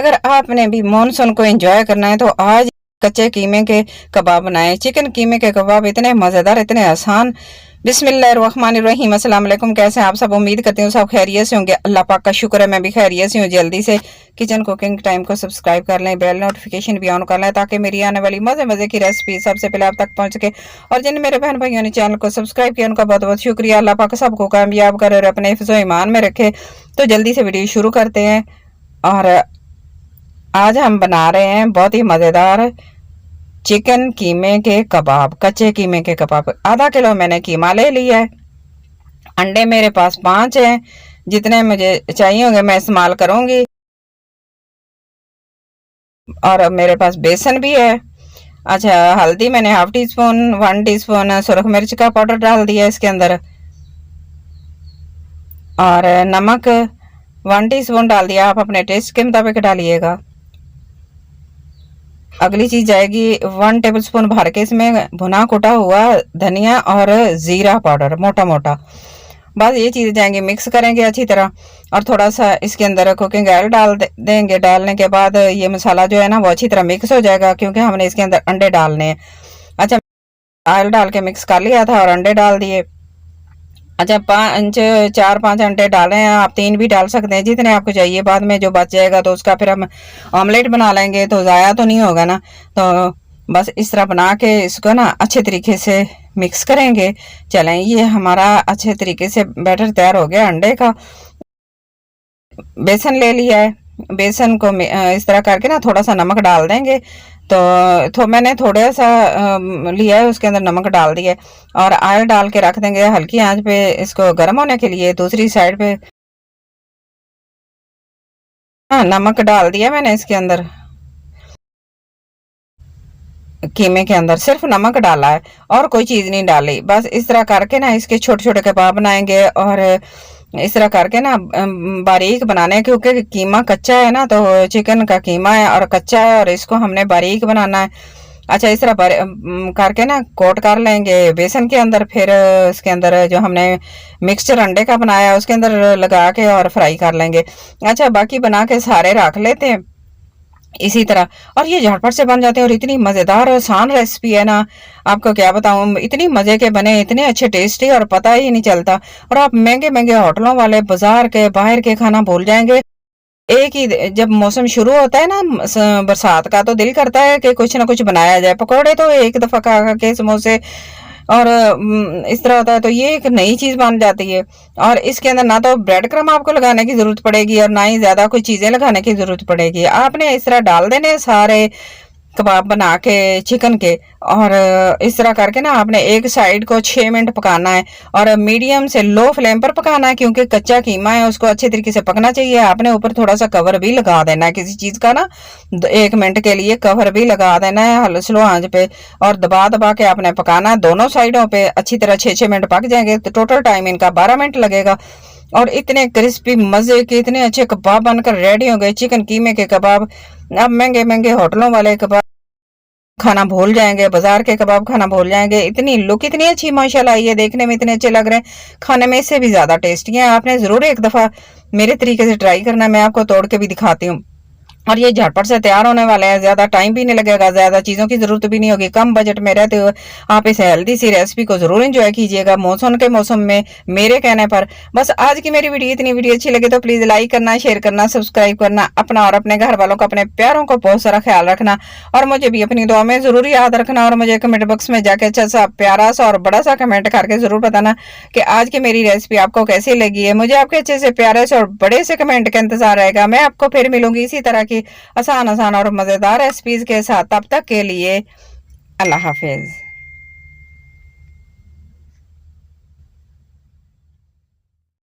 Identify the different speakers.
Speaker 1: अगर आपने भी मानसून को एंजॉय करना है तो आज कच्चे कीमे के कबाब बनाएं। चिकन कीमे के कबाब इतने मज़ेदार, इतने आसान। बिस्मिल्लाहिर्रहमानिर्रहीम। अस्सलाम वालेकुम। कैसे हैं आप सब? उम्मीद करती हूँ सब खैरियत से होंगे। अल्लाह पाक का शुक्र है मैं भी खैरियत से हूँ। जल्दी से किचन कुकिंग टाइम को सब्सक्राइब कर लें, बेल नोटिफिकेशन भी ऑन कर लें ताकि मेरी आने वाली मज़े मज़े की रेसिपी सबसे पहले आप तक पहुँच सके। और जिन मेरे बहन भाइयों ने चैनल को सब्सक्राइब किया उनका बहुत बहुत शुक्रिया। अल्लाह पाक सबको कामयाब करे और अपने हिफ्ज़ ईमान में रखे। तो जल्दी से वीडियो शुरू करते हैं। और आज हम बना रहे हैं बहुत ही मज़ेदार चिकन कीमे के कबाब, कच्चे कीमे के कबाब। आधा किलो मैंने कीमा ले लिया है। अंडे मेरे पास 5 हैं, जितने मुझे चाहिए होंगे मैं इस्तेमाल करूंगी। और मेरे पास बेसन भी है। अच्छा, हल्दी मैंने हाफ टी स्पून, 1 टीस्पून सुरख मिर्च का पाउडर डाल दिया इसके अंदर। और नमक 1 टीस्पून डाल दिया, आप अपने टेस्ट के मुताबिक डालिएगा। अगली चीज जाएगी 1 टेबलस्पून भर के इसमें भुना कुटा हुआ धनिया और जीरा पाउडर मोटा मोटा। बस ये चीज़ें जाएंगी, मिक्स करेंगे अच्छी तरह। और थोड़ा सा इसके अंदर कुकिंग ऑयल डाल देंगे। डालने के बाद ये मसाला जो है ना वो अच्छी तरह मिक्स हो जाएगा, क्योंकि हमने इसके अंदर अंडे डालने हैं। अच्छा, ऑयल डाल के मिक्स कर लिया था और अंडे डाल दिए। अच्छा, 4-5 अंडे डाले हैं, आप 3 भी डाल सकते हैं जितने आपको चाहिए। बाद में जो बच जाएगा तो उसका फिर हम ऑमलेट बना लेंगे, तो ज़ाया तो नहीं होगा ना। तो बस इस तरह बना के इसको ना अच्छे तरीके से मिक्स करेंगे। चलें, ये हमारा अच्छे तरीके से बैटर तैयार हो गया अंडे का। बेसन ले लिया है, बेसन को इस तरह करके ना थोड़ा सा नमक डाल देंगे। तो मैंने थोड़ा सा लिया है, उसके अंदर नमक डाल दिया और ऑयल डाल के रख देंगे हल्की आंच पे इसको गर्म होने के लिए। दूसरी साइड पे हाँ, नमक डाल दिया मैंने इसके अंदर। कीमे के अंदर सिर्फ नमक डाला है और कोई चीज़ नहीं डाली। बस इस तरह करके ना इसके छोटे छोटे कबाब बनाएंगे। और इस तरह करके ना बारीक बनाने हैं, क्योंकि कीमा कच्चा है ना, तो चिकन का कीमा है और कच्चा है और इसको हमने बारीक बनाना है। अच्छा, इस तरह करके ना कोट कर लेंगे बेसन के अंदर। फिर इसके अंदर जो हमने मिक्सचर अंडे का बनाया उसके अंदर लगा के और फ्राई कर लेंगे। अच्छा, बाकी बना के सारे रख लेते हैं इसी तरह। और ये झटपट से बन जाते हैं और इतनी मज़ेदार और आसान रेसिपी है ना, आपको क्या बताऊं। इतनी मज़े के बने, इतने अच्छे टेस्टी और पता ही नहीं चलता। और आप महंगे महंगे होटलों वाले बाजार के बाहर के खाना भूल जाएंगे। एक ही जब मौसम शुरू होता है ना बरसात का, तो दिल करता है कि कुछ ना कुछ बनाया जाए। पकौड़े तो एक दफ़ा खा के, समोसे और इस तरह होता है। तो ये एक नई चीज़ बन जाती है। और इसके अंदर ना तो ब्रेड क्रम आपको लगाने की ज़रूरत पड़ेगी और ना ही ज़्यादा कोई चीज़ें लगाने की ज़रूरत पड़ेगी। आपने इस तरह डाल देने सारे कबाब बना के चिकन के। और इस तरह करके ना आपने एक साइड को 6 मिनट पकाना है और मीडियम से लो फ्लेम पर पकाना है, क्योंकि कच्चा कीमा है उसको अच्छे तरीके से पकना चाहिए। आपने ऊपर थोड़ा सा कवर भी लगा देना है किसी चीज़ का ना, 1 मिनट के लिए कवर भी लगा देना है स्लो आंच पे। और दबा दबा के आपने पकाना है दोनों साइडों पे अच्छी तरह। 6-6 मिनट पक जाएंगे तो टोटल टाइम इनका 12 मिनट लगेगा। और इतने क्रिस्पी मज़े के इतने अच्छे कबाब बनकर रेडी हो गए, चिकन कीमे के कबाब। अब महंगे महंगे होटलों वाले कबाब खाना भूल जाएंगे, बाजार के कबाब खाना भूल जाएंगे। इतनी लुक इतनी अच्छी माशाल्लाह, ये देखने में इतने अच्छे लग रहे हैं, खाने में इससे भी ज़्यादा टेस्टी हैं। आपने ज़रूर एक दफ़ा मेरे तरीके से ट्राई करना है, मैं आपको तोड़ के भी दिखाती हूँ। और ये झटपट से तैयार होने वाले हैं, ज़्यादा टाइम भी नहीं लगेगा, ज़्यादा चीज़ों की ज़रूरत भी नहीं होगी। कम बजट में रहते हुए आप इस हेल्दी सी रेसिपी को ज़रूर एंजॉय कीजिएगा मानसून के मौसम में मेरे कहने पर। बस आज की मेरी वीडियो अच्छी लगे तो प्लीज़ लाइक करना, शेयर करना, सब्सक्राइब करना। अपना और अपने घर वालों को, अपने प्यारों को बहुत सारा ख्याल रखना। और मुझे भी अपनी दुआ में ज़रूर याद रखना। और मुझे कमेंट बॉक्स में जाके अच्छा सा प्यारा सा और बड़ा सा कमेंट करके ज़रूर बताना कि आज की मेरी रेसिपी आपको कैसी लगी है। मुझे आपके अच्छे से प्यारे से और बड़े से कमेंट का इंतजार रहेगा। मैं आपको फिर मिलूंगी इसी तरह की आसान और मज़ेदार रेसिपीज़ के साथ। तब तक के लिए अल्लाह हाफिज़।